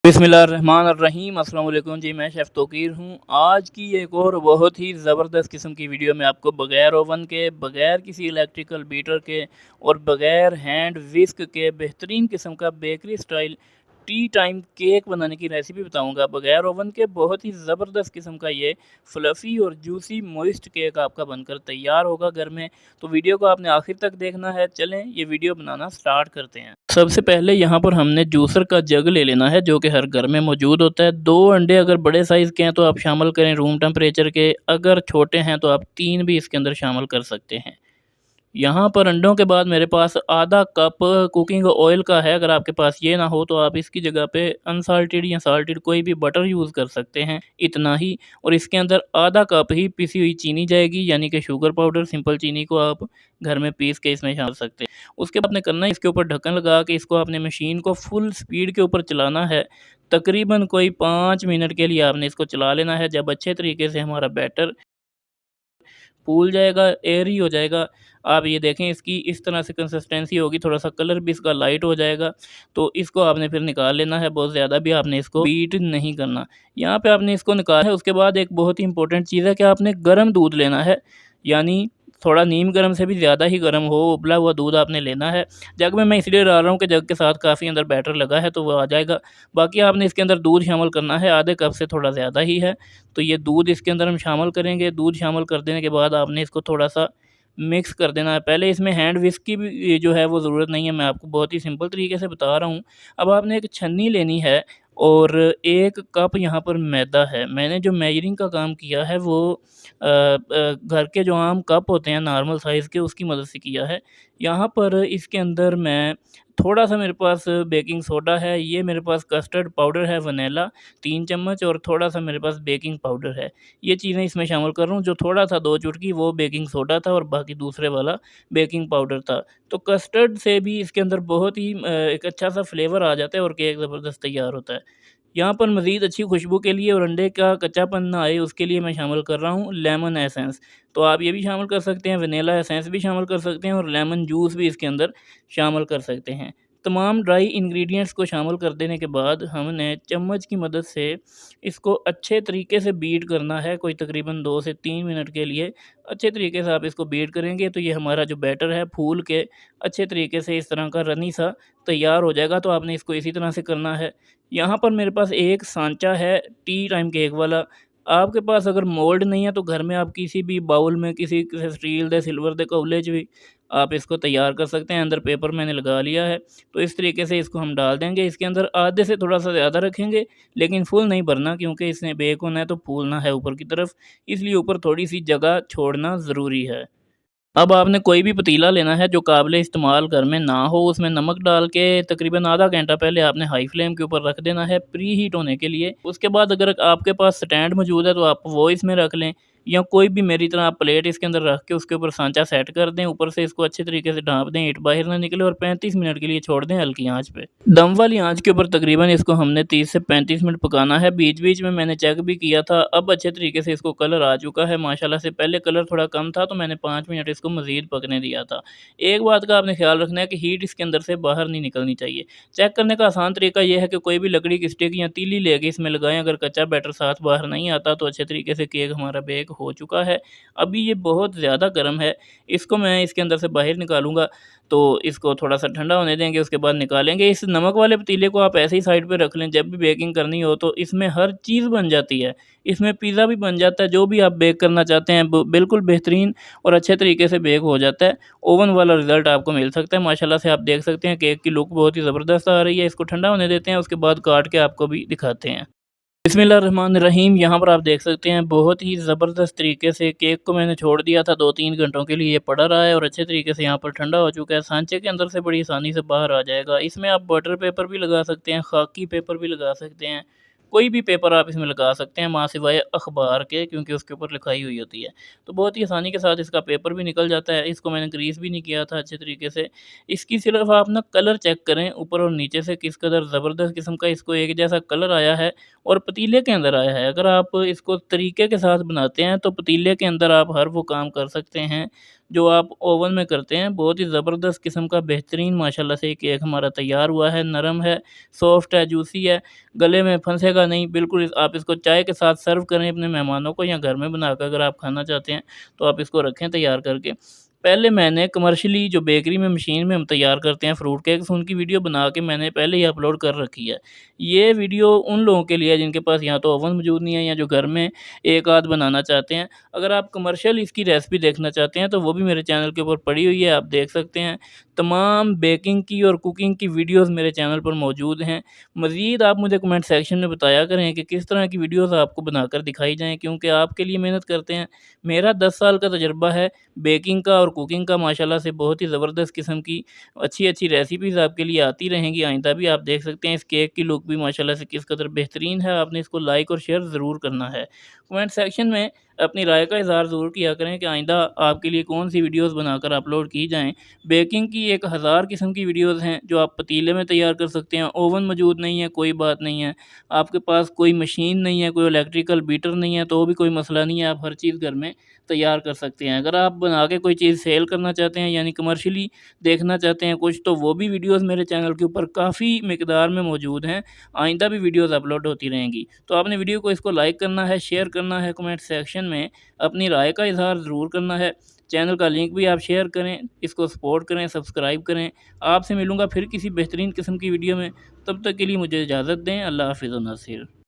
बिस्मिल्लाहिर्रहमानिर्रहीम अस्सलाम वालेकुम जी। मैं शेफ़ तौकीर हूँ। आज की एक और बहुत ही ज़बरदस्त किस्म की वीडियो में आपको बग़ैर ओवन के, बग़ैर किसी इलेक्ट्रिकल बीटर के और बग़ैर हैंड विस्क के बेहतरीन किस्म का bakery style T time cake बनाने की रेसिपी बताऊंगा। बग़ैर ओवन के बहुत ही ज़बरदस्त किस्म का ये फ्लफ़ी और जूसी मॉइस्ट केक आपका बनकर तैयार होगा घर में। तो वीडियो को आपने आखिर तक देखना है। चलें ये वीडियो बनाना स्टार्ट करते हैं। सबसे पहले यहाँ पर हमने जूसर का जग ले लेना है जो कि हर घर में मौजूद होता है। 2 अंडे अगर बड़े साइज़ के हैं तो आप शामिल करें रूम टेम्परेचर के, अगर छोटे हैं तो आप 3 भी इसके अंदर शामिल कर सकते हैं। यहाँ पर अंडों के बाद मेरे पास आधा कप कुकिंग ऑयल का है। अगर आपके पास ये ना हो तो आप इसकी जगह पे अनसाल्टेड या साल्टेड कोई भी बटर यूज़ कर सकते हैं, इतना ही। और इसके अंदर आधा कप ही पिसी हुई चीनी जाएगी, यानी कि शुगर पाउडर। सिंपल चीनी को आप घर में पीस के इसमें शामिल कर सकते हैं। उसके बाद आपने करना है, इसके ऊपर ढक्कन लगा के इसको आपने मशीन को फुल स्पीड के ऊपर चलाना है। तकरीबन कोई 5 मिनट के लिए आपने इसको चला लेना है। जब अच्छे तरीके से हमारा बैटर फूल जाएगा, एयरी हो जाएगा, आप ये देखें इसकी इस तरह से कंसिस्टेंसी होगी, थोड़ा-सा कलर भी इसका लाइट हो जाएगा, तो इसको आपने फिर निकाल लेना है। बहुत ज़्यादा भी आपने इसको बीट नहीं करना। यहाँ पे आपने इसको निकाला है। उसके बाद एक बहुत ही इंपॉर्टेंट चीज़ है कि आपने गर्म दूध लेना है, यानी थोड़ा नीम गर्म से भी ज़्यादा ही गर्म हो, उबला हुआ दूध आपने लेना है। जग में मैं इसलिए डाल रहा हूँ कि जग के साथ काफ़ी अंदर बैटर लगा है तो वो आ जाएगा। बाकी आपने इसके अंदर दूध शामिल करना है, आधे कप से थोड़ा ज़्यादा ही है। तो ये दूध इसके अंदर हम शामिल करेंगे। दूध शामिल कर देने के बाद आपने इसको थोड़ा-सा मिक्स कर देना है। पहले इसमें हैंड विस्क की भी ये जो है वो ज़रूरत नहीं है, मैं आपको बहुत ही सिंपल तरीके से बता रहा हूँ। अब आपने एक छन्नी लेनी है और 1 कप यहाँ पर मैदा है। मैंने जो मेजरिंग का काम किया है वो घर के जो आम कप होते हैं नॉर्मल साइज़ के, उसकी मदद से किया है। यहाँ पर इसके अंदर मैं थोड़ा-सा, मेरे पास बेकिंग सोडा है, ये मेरे पास कस्टर्ड पाउडर है वनीला 3 चम्मच, और थोड़ा-सा मेरे पास बेकिंग पाउडर है। ये चीज़ें इसमें शामिल कर रहा हूँ। जो थोड़ा था 2 चुटकी वो बेकिंग सोडा था और बाकी दूसरे वाला बेकिंग पाउडर था। तो कस्टर्ड से भी इसके अंदर बहुत ही एक अच्छा-सा फ्लेवर आ जाता है और केक ज़बरदस्त तैयार होता है। यहाँ पर मज़ीद अच्छी खुशबू के लिए और अंडे का कच्चापन ना आए उसके लिए मैं शामिल कर रहा हूँ लेमन एसेंस। तो आप ये भी शामिल कर सकते हैं, वनीला एसेंस भी शामिल कर सकते हैं और लेमन जूस भी इसके अंदर शामिल कर सकते हैं। तमाम ड्राई इंग्रीडिएंट्स को शामिल कर देने के बाद हमने चम्मच की मदद से इसको अच्छे तरीके से बीट करना है, कोई तकरीबन 2 से 3 मिनट के लिए। अच्छे तरीके से आप इसको बीट करेंगे तो ये हमारा जो बैटर है फूल के अच्छे तरीके से इस तरह का रनी सा तैयार हो जाएगा। तो आपने इसको इसी तरह से करना है। यहाँ पर मेरे पास एक सांचा है टी टाइम केक वाला। आपके पास अगर मोल्ड नहीं है तो घर में आप किसी भी बाउल में, किसी स्टील दे, सिल्वर दे कौले च भी आप इसको तैयार कर सकते हैं। अंदर पेपर मैंने लगा लिया है। तो इस तरीके से इसको हम डाल देंगे। इसके अंदर आधे से थोड़ा-सा ज़्यादा रखेंगे, लेकिन फुल नहीं भरना क्योंकि इसने बेक होना है तो फूलना है ऊपर की तरफ, इसलिए ऊपर थोड़ी-सी जगह छोड़ना ज़रूरी है। अब आपने कोई भी पतीला लेना है जो काबिल इस्तेमाल घर में ना हो, उसमें नमक डाल के तकरीबन आधा घंटा पहले आपने हाई फ्लेम के ऊपर रख देना है प्री हीट होने के लिए। उसके बाद अगर आपके पास स्टैंड मौजूद है तो आप वो इसमें रख लें, या कोई भी मेरी तरह आप प्लेट इसके अंदर रख के उसके ऊपर सांचा सेट कर दें, ऊपर से इसको अच्छे तरीके से ढाँप दें, ईंट बाहर ना निकले, और 35 मिनट के लिए छोड़ दें हल्की आँच पे। दम वाली आँच के ऊपर तकरीबन इसको हमने 30 से 35 मिनट पकाना है। बीच-बीच में मैंने चेक भी किया था। अब अच्छे तरीके से इसको कलर आ चुका है माशाल्लाह से। पहले कलर थोड़ा कम था तो मैंने 5 मिनट इसको मज़ीद पकने दिया था। एक बात का आपने ख़्याल रखना है कि हीट इसके अंदर से बाहर नहीं निकलनी चाहिए। चेक करने का आसान तरीका ये है कि कोई भी लकड़ी की स्टिक या तीली लेके इसमें लगाएँ। अगर कच्चा बैटर साथ बाहर नहीं आता तो अच्छे तरीके से केक हमारा बेक हो चुका है। अभी ये बहुत ज़्यादा गर्म है, इसको मैं इसके अंदर से बाहर निकालूँगा, तो इसको थोड़ा-सा ठंडा होने देंगे, उसके बाद निकालेंगे। इस नमक वाले पतीले को आप ऐसे ही साइड पे रख लें, जब भी बेकिंग करनी हो तो इसमें हर चीज़ बन जाती है। इसमें पिज़्ज़ा भी बन जाता है, जो भी आप बेक करना चाहते हैं ब बिल्कुल बेहतरीन और अच्छे तरीके से बेक हो जाता है। ओवन वाला रिज़ल्ट आपको मिल सकता है। माशाल्लाह से आप देख सकते हैं केक की लुक बहुत ही ज़बरदस्त आ रही है। इसको ठंडा होने देते हैं, उसके बाद काट के आपको भी दिखाते हैं। बिस्मिल्लाहिर्रहमानिर्रहीम। यहाँ पर आप देख सकते हैं बहुत ही ज़बरदस्त तरीके से केक को मैंने छोड़ दिया था 2-3 घंटों के लिए, ये पड़ा रहा है और अच्छे तरीके से यहाँ पर ठंडा हो चुका है। सांचे के अंदर से बड़ी आसानी से बाहर आ जाएगा। इसमें आप बटर पेपर भी लगा सकते हैं, खाकी पेपर भी लगा सकते हैं, कोई भी पेपर आप इसमें लगा सकते हैं माँ सिवाय अखबार के, क्योंकि उसके ऊपर लिखाई हुई होती है। तो बहुत ही आसानी के साथ इसका पेपर भी निकल जाता है। इसको मैंने ग्रीस भी नहीं किया था अच्छे तरीके से। इसकी सिर्फ आप ना कलर चेक करें ऊपर और नीचे से किस कदर ज़बरदस्त किस्म का इसको एक जैसा कलर आया है और पतीले के अंदर आया है। अगर आप इसको तरीके के साथ बनाते हैं तो पतीले के अंदर आप हर वो काम कर सकते हैं जो आप ओवन में करते हैं, बहुत ही ज़बरदस्त किस्म का बेहतरीन माशाल्लाह से केक हमारा तैयार हुआ है। नरम है, सॉफ्ट है, जूसी है, गले में फंसेगा नहीं। बिल्कुल आप इसको चाय के साथ सर्व करें अपने मेहमानों को, या घर में बनाकर अगर आप खाना चाहते हैं तो आप इसको रखें तैयार करके। पहले मैंने कमर्शियली जो बेकरी में मशीन में हम तैयार करते हैं फ्रूट केक्स, उनकी वीडियो बना के मैंने पहले ही अपलोड कर रखी है। ये वीडियो उन लोगों के लिए है जिनके पास या तो ओवन मौजूद नहीं है, या जो घर में एक आध बनाना चाहते हैं। अगर आप कमर्शियल इसकी रेसिपी देखना चाहते हैं तो वो भी मेरे चैनल के ऊपर पड़ी हुई है, आप देख सकते हैं। तमाम बेकिंग की और कुकिंग की वीडियोज़ मेरे चैनल पर मौजूद हैं। मज़ीद आप मुझे कमेंट सेक्शन में बताया करें कि किस तरह की वीडियोज़ आपको बनाकर दिखाई जाएँ, क्योंकि आपके लिए मेहनत करते हैं। मेरा 10 साल का तजुर्बा है बेकिंग का और कुकिंग का, माशाल्लाह से बहुत ही ज़बरदस्त किस्म की अच्छी-अच्छी रेसिपीज़ आपके लिए आती रहेंगी आइंदा भी। आप देख सकते हैं इस केक की लुक भी माशाल्लाह से किस कदर बेहतरीन है। आपने इसको लाइक और शेयर ज़रूर करना है। कमेंट सेक्शन में अपनी राय का इज़हार ज़रूर किया करें कि आइंदा आपके लिए कौन-सी वीडियोज़ बनाकर अपलोड की जाएँ। बेकिंग की 1000 किस्म की वीडियोज़ हैं जो आप पतीले में तैयार कर सकते हैं। ओवन मौजूद नहीं है, कोई बात नहीं है। आपके पास कोई मशीन नहीं है, कोई इलेक्ट्रिकल बीटर नहीं है, तो भी कोई मसला नहीं है, आप हर चीज़ घर में तैयार कर सकते हैं। अगर आप बना के कोई चीज़ सेल करना चाहते हैं, यानी कमर्शियली देखना चाहते हैं कुछ, तो वो भी वीडियोज़ मेरे चैनल के ऊपर काफ़ी मिकदार में मौजूद हैं। आइंदा भी वीडियोज़ अपलोड होती रहेंगी। तो आपने वीडियो को इसको लाइक करना है, शेयर करना है, कमेंट सेक्शन में अपनी राय का इज़हार ज़रूर करना है। चैनल का लिंक भी आप शेयर करें, इसको सपोर्ट करें, सब्सक्राइब करें। आपसे मिलूँगा फिर किसी बेहतरीन किस्म की वीडियो में। तब तक के लिए मुझे इजाज़त दें। अल्लाह हाफ़िज़ व नासिर।